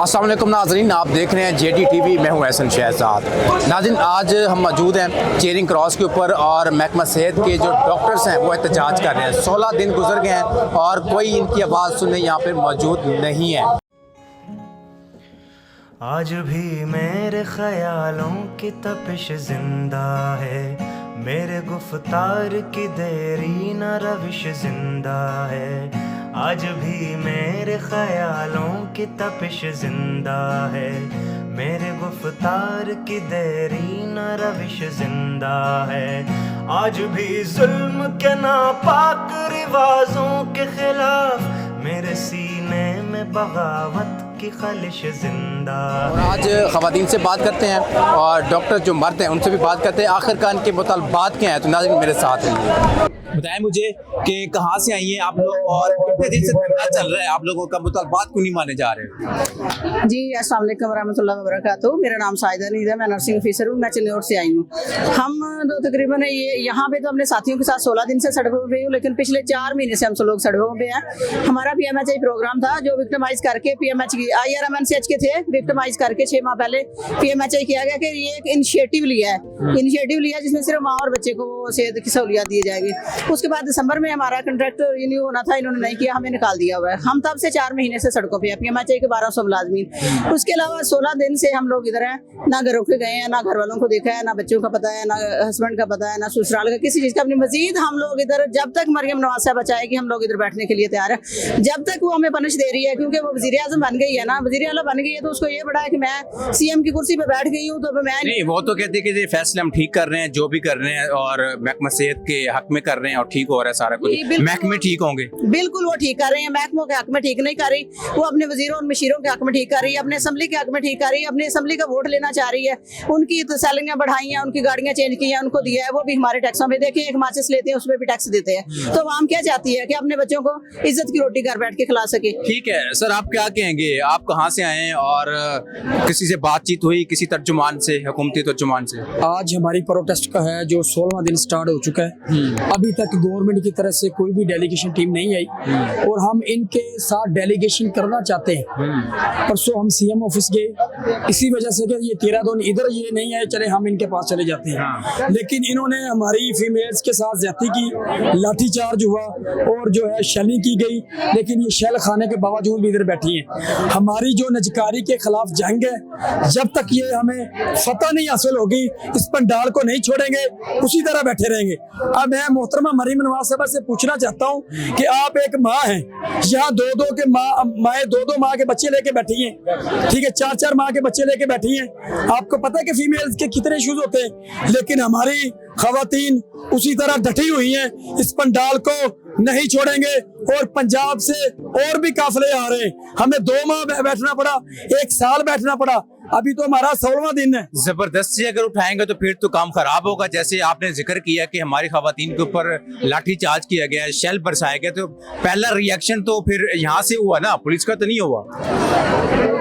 अस्सलाम वालेकुम नाज़रीन, आप देख रहे हैं जेडी टीवी। मैं हूं एहसन शहजाद। नाज़रीन, आज हम मौजूद हैं चेयरिंग क्रॉस के ऊपर और महकमा सेहत के जो डॉक्टर्स हैं वो एहतजाज कर रहे हैं। 16 दिन गुजर गए हैं और कोई इनकी आवाज़ सुनने यहाँ पे मौजूद नहीं है। आज भी मेरे ख्यालों की तपिश जिंदा है, मेरे गुफ्तार की देरी न रविश जिंदा है। आज भी मेरे ख्यालों की तपिश जिंदा है, मेरे गुफ्तार की देरी न रविश जिंदा है। आज भी जुल्म के नापाक रिवाजों के खिलाफ मेरे सीने में बगावत की खलिश जिंदा है। और आज ख़वातीन से बात करते हैं और डॉक्टर जो मर्द हैं उनसे भी बात करते हैं, आखिरकार इनके मुतालबात क्या हैं। तो नाज़रीन मेरे साथ हैं, बताएं मुझे कि कहाँ से आई हैं आप लोग और कितने दिन से धरना चल रहा है, आप लोगों का मुतालबात क्यों नहीं माने जा रहे? जी अस्सलाम वालेकुम रहमतुल्लाहि व बरकातहू। मेरा नाम साहिदा नीद है, मैं नर्सिंग ऑफिसर हूँ, मैं चिल्लोर से आई हूँ। हम तो तकरीबन ये यहाँ पे तो अपने साथियों के साथ 16 दिन से सड़कों पे हूँ, लेकिन पिछले 4 महीने से हम सब लोग सड़कों पे हैं। हमारा PMHI प्रोग्राम था जो विक्टिमाइज करके PMH की IRMNCH के थे, विक्टिमाइज करके 6 माह पहले PMHI किया गया कि ये एक इनिशिएटिव लिया है जिसमें सिर्फ माँ और बच्चे को सेहत की सहूलियत दी जाएगी। उसके बाद दिसंबर में हमारा कंट्रैक्ट रिन्यू होना था, इन्होंने नहीं किया, हमें निकाल दिया हुआ है। हम तब से 4 महीने से सड़कों पे हैं, PMHI के 1200 मुलाजमीन। उसके अलावा 16 दिन से हम लोग इधर हैं, ना घरों के गए हैं, ना घर वालों को देखा है, ना बच्चों का पता है, ना हस्बैंड का पता है, ना ससुराल का, किसी चीज़ का अपनी। मजीद हम लोग इधर जब तक मरियम नवाज साहब बचाएगी हम लोग इधर बैठने के लिए तैयार है, जब तक वो हमें पनिश दे रही है, क्योंकि वो वज़ीर आज़म बन गई है ना, वज़ीर आला बन गई है, तो उसको ये बड़ा है कि मैं CM की कुर्सी पे बैठ गई हूँ तो मैं नहीं, वो तो कहते हैं कि ये फैसले हम ठीक कर रहे हैं, जो भी कर रहे हैं और महकमा सेहत के हक में कर रहे हैं और ठीक हो रहा है सारा कुछ। महकमे ठीक होंगे, बिल्कुल वो ठीक कर रहे हैं, महकमों के हक में ठीक नहीं कर रही, वो अपने वजीरों और मशीरों के हक में ठीक कर रही है, अपने असम्बली के हक में ठीक कर रही है, अपनी असम्बली का वोट लेना चाह रही है। उनकी तो सैलरियां बढ़ाई हैं, उनकी गाड़ियां चेंज की हैं, उनको दिया है, वो भी हमारे टैक्सों में। देखिए एक माचिस लेते हैं उसमें भी टैक्स देते हैं। तो आवाम क्या चाहती है कि अपने बच्चों को इज्जत की रोटी घर बैठ के खिला सके। ठीक है सर, आप क्या कहेंगे, आप कहाँ से आए हैं और किसी से बातचीत हुई, किसी तर्जुमान से, हुकूमती तर्जुमान से? आज हमारी प्रोटेस्ट का है जो 16वां दिन स्टार्ट हो चुका है। अभी तक गवर्नमेंट की तरफ से कोई भी डेलीगेशन टीम नहीं आई और हम इनके साथ डेलीगेशन करना चाहते हैं। परसों हम CM ऑफिस गए, इसी वजह से कि ये 13 दिन इधर ये नहीं आए, चले हम इनके पास चले जाते हैं। लेकिन इन्होंने हमारी फीमेल्स के साथ ज्यादती की, लाठीचार्ज हुआ और जो है शेलिंग की गई, लेकिन ये शेल खाने के बावजूद भी इधर बैठी हैं। हमारी जो नजकारी के खिलाफ जंग है, जब तक ये हमें फतह नहीं हासिल होगी इस पंडाल को नहीं छोड़ेंगे, उसी तरह बैठे रहेंगे। अब मैं मोहतरमा मरीम नवाज साहब से पूछना चाहता हूँ कि आप एक माँ हैं, यहाँ माएँ दो माँ के बच्चे लेके बैठी हैं, ठीक है, 4 माँ के बच्चे लेके बैठी हैं। आपको पता है कि फीमेल्स के कितने इश्यूज होते हैं, लेकिन हमारी खवातीन उसी तरह डटी हुई हैं, इस पंडाल को नहीं छोड़ेंगे। और पंजाब से और भी काफिले आ रहे हैं, हमें 2 माह बैठना पड़ा, 1 साल बैठना पड़ा, अभी तो हमारा 16वां दिन है। जबरदस्ती अगर उठाएंगे तो फिर तो काम खराब होगा। जैसे आपने जिक्र किया कि हमारी खवातीन के ऊपर लाठी चार्ज किया गया, शेल बरसाया गया, तो पहला रिएक्शन तो फिर यहाँ से हुआ ना, पुलिस का तो नहीं हुआ।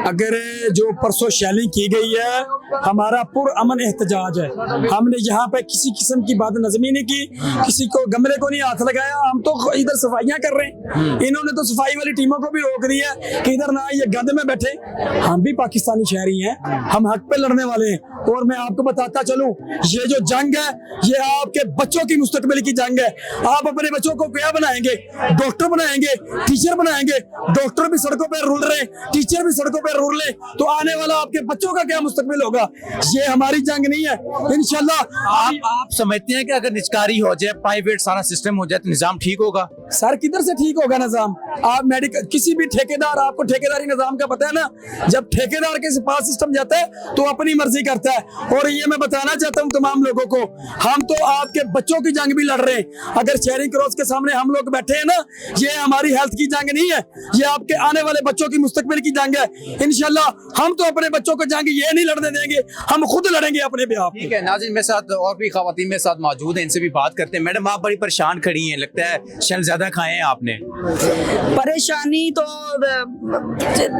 अगर जो परसों शेलिंग की गई है, हमारा पुरअमन एहतजाज है, हमने यहाँ पे किसी किस्म की बात नजमी नहीं की, किसी को गमले को नहीं हाथ लगाया, हम तो इधर सफाइयाँ कर रहे हैं। इन्होंने तो सफाई वाली टीमों को भी रोक दिया कि इधर ना ये गंद में बैठे। हम भी पाकिस्तानी शहरी हैं, हम हक पे लड़ने वाले हैं। और मैं आपको बताता चलूं, ये जो जंग है ये आपके बच्चों की मुस्तकबिल की जंग है। आप अपने बच्चों को क्या बनाएंगे? डॉक्टर बनाएंगे, टीचर बनाएंगे। डॉक्टर भी सड़कों पर रुल रहे, टीचर भी सड़कों पर रुल रहे, तो आने वाला आपके बच्चों का क्या मुस्तकबिल होगा? ये हमारी जंग नहीं है। इंशाल्लाह आप समझते हैं कि अगर निजकारी हो जाए, प्राइवेट सारा सिस्टम हो जाए तो निजाम ठीक होगा? सर किधर से ठीक होगा निजाम? आप मेडिकल किसी भी ठेकेदार, आपको ठेकेदारी निजाम का पता है ना, जब ठेकेदार के पास सिस्टम जाता है तो अपनी मर्जी करता है। और ये मैं बताना चाहता हूँ तमाम लोगों को, हम तो आपके बच्चों की जंग भी लड़ रहे हैं। अगर चेयरिंग क्रॉस के सामने हम लोग बैठे हैं ना, ये हमारी हेल्थ की जंग नहीं है, ये आपके आने वाले बच्चों की मुस्तकबिल की जंग है। इंशाल्लाह हम तो अपने बच्चों को जंग ये नहीं लड़ने देंगे, हम खुद लड़ेंगे अपने बेहाफ। ठीक है नाज़रीन, मेरे साथ और भी खवातीन मेरे साथ मौजूद हैं, इनसे भी बात करते हैं। मैडम आप बड़ी परेशान खड़ी हैं, लगता है शेल ज्यादा खाए हैं आपने? परेशानी तो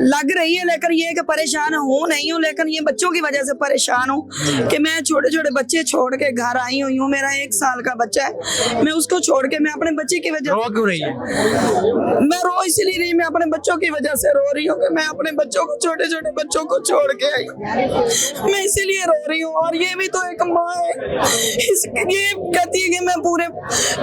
लग रही है, लेकिन ये कि परेशान हूँ नहीं हूँ, लेकिन ये बच्चों की वजह से परेशान परेशान हूँ कि मैं छोटे छोटे बच्चे छोड़ के घर आई हुई हूँ। मेरा 1 साल का बच्चा है, मैं उसको छोड़ के, मैं अपने बच्चे की वजह रो क्यों रही है? मैं रो इसलिए रही, मैं अपने बच्चों की वजह से रो रही हूँ कि मैं अपने बच्चों को, छोटे छोटे बच्चों को छोड़ के आई, मैं इसीलिए रो रही हूँ। और ये भी तो एक माँ है, ये कहती है कि मैं पूरे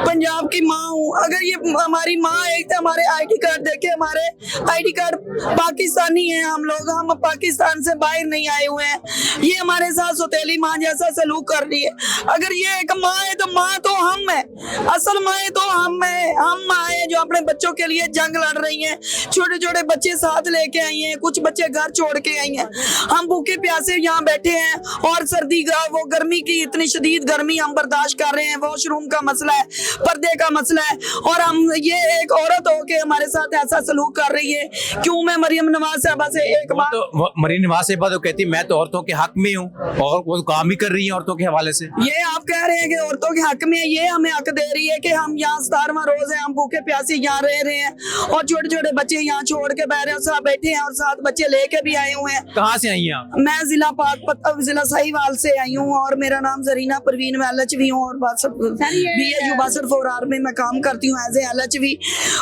पंजाब की माँ हूँ। अगर ये हमारी माँ है तो हमारे आईडी कार्ड देखे, हमारे आईडी कार्ड पाकिस्तानी है, हम लोग, हम पाकिस्तान से बाहर नहीं आए हुए हैं। ये हमारे साथ सौतेली माँ जैसा सलूक कर रही है। अगर ये एक माँ है तो माँ तो हम है, असल माँ है तो हम है। हम माँ है जो अपने बच्चों के लिए जंग लड़ रही हैं, छोटे छोटे बच्चे साथ लेके आई हैं, कुछ बच्चे घर छोड़ के आई हैं। हम भूखे प्यासे यहाँ बैठे हैं और सर्दी का, वो गर्मी की इतनी शदीद गर्मी हम बर्दाश्त कर रहे हैं। वॉशरूम का मसला है, पर्दे का मसला है, और हम, ये एक औरत हो के हमारे साथ ऐसा सलूक कर रही है। क्यों? मैं मरियम नवाज साहबा से एक बात, तो मरीम नवाज साहिबा तो कहती है मैं तो औरतों के हक में हूँ, और वो काम भी कर रही है औरतों के हवाले से। ये आप कह रहे हैं कि औरतों के हक में है, ये हमें हक दे रही है कि हम यहाँ 17वां रोज है, हम भूखे प्यासे यहाँ रह रहे हैं और छोटे छोटे बच्चे यहाँ छोड़ के साथ बैठे हैं और 7 बच्चे लेके भी आए हुए हैं। कहाँ से आई हैं आप? मैं जिला साहिवाल से आई हूँ और मेरा नाम जरीना परवीन, मैं LHV हूँ और BAU बासर 4R में मैं काम करती हूँ एज ए LHV।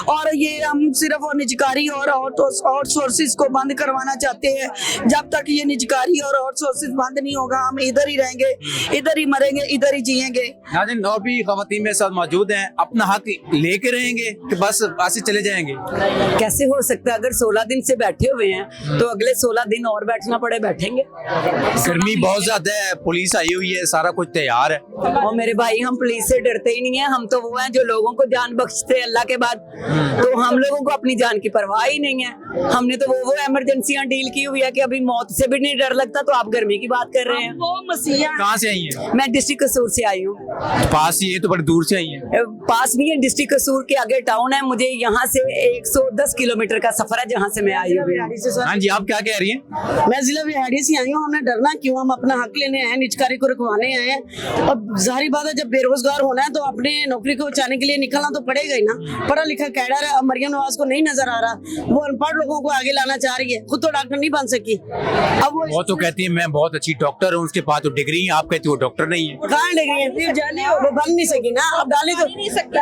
और ये हम सिर्फ और निजकारी और आउटसोर्सेज को बंद करवाना चाहते हैं। जब तक ये निजकारी और आउटसोर्सेज बंद नहीं होगा, हम इधर ही रहेंगे, इधर ही मरेंगे, इधर ही जिएंगे। नाज़रीन, और भी ख़वातीन मेरे साथ मौजूद हैं, अपना हक लेके रहेंगे कि बस ऐसे चले जाएंगे? कैसे हो सकता है? अगर 16 दिन से बैठे हुए हैं तो अगले 16 दिन और बैठना पड़े, बैठेंगे। गर्मी बहुत ज्यादा है, पुलिस आई हुई है, सारा कुछ तैयार है। और मेरे भाई, हम पुलिस से डरते ही नहीं है। हम तो वो हैं जो लोगों को जान बख्शते हैं अल्लाह के बाद। तो हम लोगों को अपनी जान की परवाह ही नहीं है। हमने तो वो इमरजेंसियां डील की हुई है कि अभी मौत से भी नहीं डर लगता, तो आप गर्मी की बात कर रहे हैं। वो मसीहा, कहाँ से आई हैं? मैं डिस्ट्रिक्ट कसूर से आई हूँ। पास ही है तो बड़ी दूर से आई हैं। पास भी है, डिस्ट्रिक्ट कसूर के आगे टाउन है। मुझे यहाँ से 110 किलोमीटर का सफर है जहाँ से मैं आई हूँ। हाँ जी, आप क्या कह रही हैं? मैं जिला बिहाड़ी से आई हूँ। हमने डरना क्यों? हम अपना हक लेने आए हैं, निजकारी को रुकवाने आए हैं। अब जाहिर बात है, जब बेरोजगार होना है तो अपने नौकरी को बचाने के लिए निकलना तो पड़ेगा ही ना। पढ़ा लिखा कैडर है, मरियम नवाज को नहीं नजर आ रहा, वो अनपढ़ लोगों को आगे लाना चाह रही है, खुद तो डॉक्टर नहीं बन सकी। अब वो तो कहती है मैं बहुत अच्छी डॉक्टर हूँ, उसके पास तो डिग्री है, आप कहती हो डॉक्टर नहीं है। कहाँ डिग्री है? वो बन नहीं सकी ना, अब डाली तो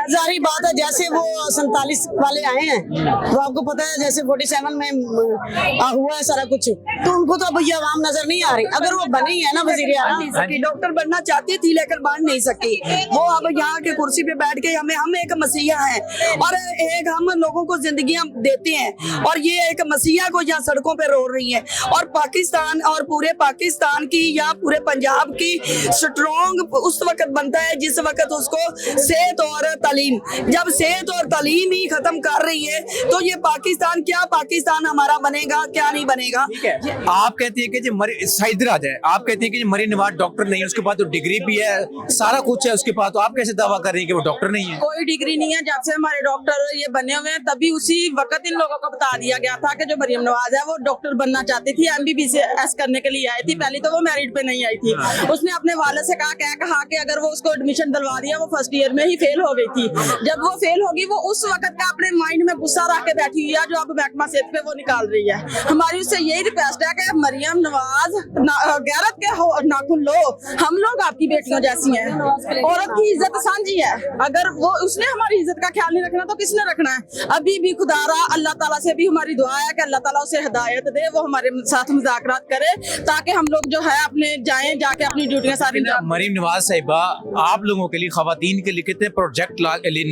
जाहिर बात है। जैसे वो 47 वाले आए हैं, तो आपको पता है जैसे 47 में हुआ है सारा कुछ, तो उनको तो भैया आवाम नजर नहीं आ रही। अगर वो बनी है ना वजीर आला, डॉक्टर बनना चाहती थी लेकर बन नहीं सकी। वो अब यहाँ के कुर्सी पे बैठ के हम एक मसीहा हैं और एक हम लोगों को जिंदगियां देते हैं, और ये एक मसीहा को यहाँ सड़कों पे रो रही है। और पाकिस्तान और पूरे पाकिस्तान की या पूरे पंजाब की स्ट्रॉन्ग उस वक्त बनता है जिस वक्त उसको सेहत और तालीम, जब सेहत और तालीम ही खत्म कर रही है तो ये पाकिस्तान, क्या पाकिस्तान हमारा बनेगा, क्या नहीं बनेगा। आप कहती है कि जो सईद राज है, आप कहती है कि मरीम नवाज डॉक्टर नहीं है, उसके पास तो डिग्री भी है, सारा कुछ है उसके पास, तो आप कैसे दावा कर रही है कि वो डॉक्टर नहीं है? कोई डिग्री नहीं है। जब से हमारे डॉक्टर ये बने हुए हैं तभी उसी वक्त इन लोगों को बता दिया गया था कि जो मरियम नवाज है वो डॉक्टर बनना चाहती थी, MBBS करने के लिए आई थी। पहले तो वो मेरिट पे नहीं आई थी। उसने अपने वाले से कहा कि अगर वो उसको एडमिशन दिलवा दिया, वो फर्स्ट ईयर में ही फेल हो गई थी। जब वो फेल होगी, वो उस वक्त का अपने माइंड में गुस्सा रख के बैठी हुई है जो अब महकमा सेहत पे वो निकाल रही है। हमारी उससे यही रिक्वेस्ट है कि मरियम नवाज गैरत के नाखुन लो, हम लोग आपकी बेटियों जैसी हैं। औरत की इज्जत सांझी है, अगर वो उसने हमारी इज्जत का ख्याल नहीं रखना तो किसने रखना है? अभी भी खुदारा अल्लाह ताला से भी हमारी दुआ है कि अल्लाह ताला उसे हिदायत दे, वो हमारे साथ मुज़ाकरात करे ताकि हम लोग जो है अपने जाएं, जाके अपनी ड्यूटियां सारी। मरीम नवाज साहिबा आप लोगों के लिए, खवातीन के लिए कितने प्रोजेक्ट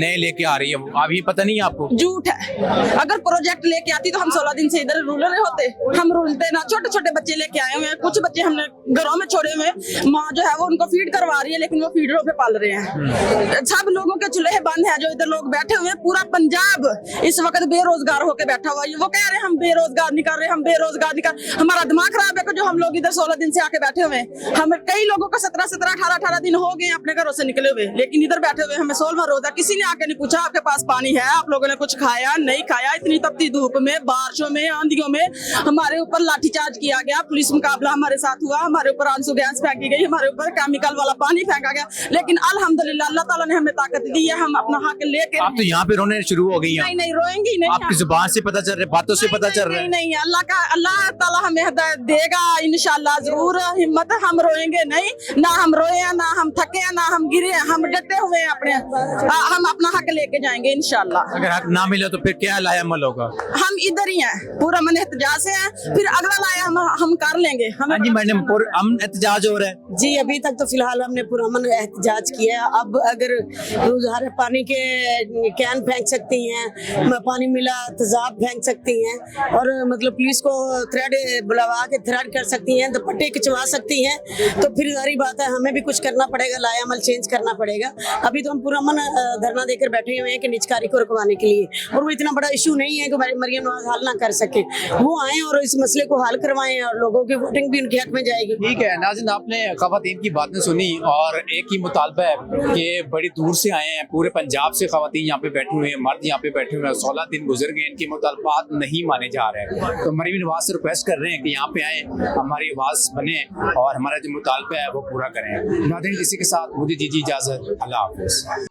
नए लेके आ रही है, अब ये पता नहीं है आपको? झूठ है। अगर प्रोजेक्ट लेके आती तो हम 16 दिन से इधर रूल रहे होते, हम रूलते ना। छोटे छोटे बच्चे लेके आए हुए हैं, कुछ बच्चे हमने घरों में छोड़े हुए, माँ जो है वो उनको फीड करवा रही है लेकिन वो फीडरों पे पाल रहे हैं। सब लोगों के चूल्हे बंद है, जो इधर लोग बैठे हुए हैं। पूरा पंजाब इस वक्त बेरोजगार होकर बैठा हुआ है। वो कह रहे हैं हम बेरोजगार नहीं कर रहे, हम बेरोजगार नहीं कर। हमारा दिमाग खराब है कि जो हम लोग इधर 16 दिन से आके बैठे हुए हैं। हम कई लोगों को 17 18 दिन हो गए अपने घरों से निकले हुए, लेकिन इधर बैठे हुए हमें 16वां रोज है। किसी ने आके नहीं पूछा आपके पास पानी है, आप लोगों ने कुछ खाया नहीं खाया। इतनी तपती धूप में, बारिशों में, आंधियों में हमारे ऊपर लाठीचार्ज किया गया, पुलिस मुकाबला हमारे साथ हुआ। हमारे ऊपर आंसू गैस फेंकी गई, हमारे ऊपर केमिकल वाला पानी फेंका गया, लेकिन अल्हम्दुलिल्लाह अल्लाह ताला ने हमें ताकत दी है, हम अपना हक लेके। आप तो यहाँ पे रोने शुरू हो गई हैं। नहीं नहीं रोएंगी नहीं, आपकी जुबान से पता चल रहा है, बातों से पता चल रहा है। नहीं अल्लाह ताला हमें हिदायत देगा इंशाल्लाह, जरूर हिम्मत, हम रोएंगे नहीं, ना हम रोए हैं, ना हम थके हैं, ना हम गिरे हैं, हम डटे हुए हैं अपने, हम अपना हक लेके जाएंगे इंशाल्लाह। अगर हक ना मिले तो फिर क्या लायामल होगा? हम इधर ही हैं, पूरा मन एहतजाज से हैं, फिर अगला लाया हम कर लेंगे। हाँ जी मैडम, हम एहतजाज हो रहा है। जी अभी तक तो फिलहाल हमने पुरअमन एहतजाज किया है। अब अगर रोजगार पानी के कैन फेंक सकती हैं, पानी मिला तेजाब फेंक सकती हैं, और मतलब पुलिस को थ्रेड बुलवा के थ्रेड कर सकती हैं, दुपट्टे खिंचवा सकती हैं, तो फिर जारी बात है हमें भी कुछ करना पड़ेगा, लायामल चेंज करना पड़ेगा। अभी तो हम पुरअमन धरना देकर बैठे हुए हैं कि निजकारी को रुकवाने के लिए, और वो इतना बड़ा इशू नहीं है कि मरियम नवाज हल ना कर सके, वो आए और इस मसले को हल करवाएं और लोगों की वोटिंग भी उनके हक में जाएगी। ठीक है नाज़रीन, आपने ख़वातीन की बातें सुनी और एक ही मुतालबा है कि बड़ी दूर से आए हैं, पूरे पंजाब से ख़वातीन यहाँ पे बैठे हुए हैं, मर्द यहाँ पे बैठे हुए हैं, 16 दिन गुजर गए, इनके मुतालबात नहीं माने जा रहे हैं। तो मरियम नवाज से रिक्वेस्ट कर रहे हैं कि यहाँ पे आए, हमारी आवाज़ बने और हमारा जो मुतालबा है वो पूरा करें। नाज़रीन इसी के साथ मुझे दीजिए इजाज़त, अल्लाह हाफ़िज़।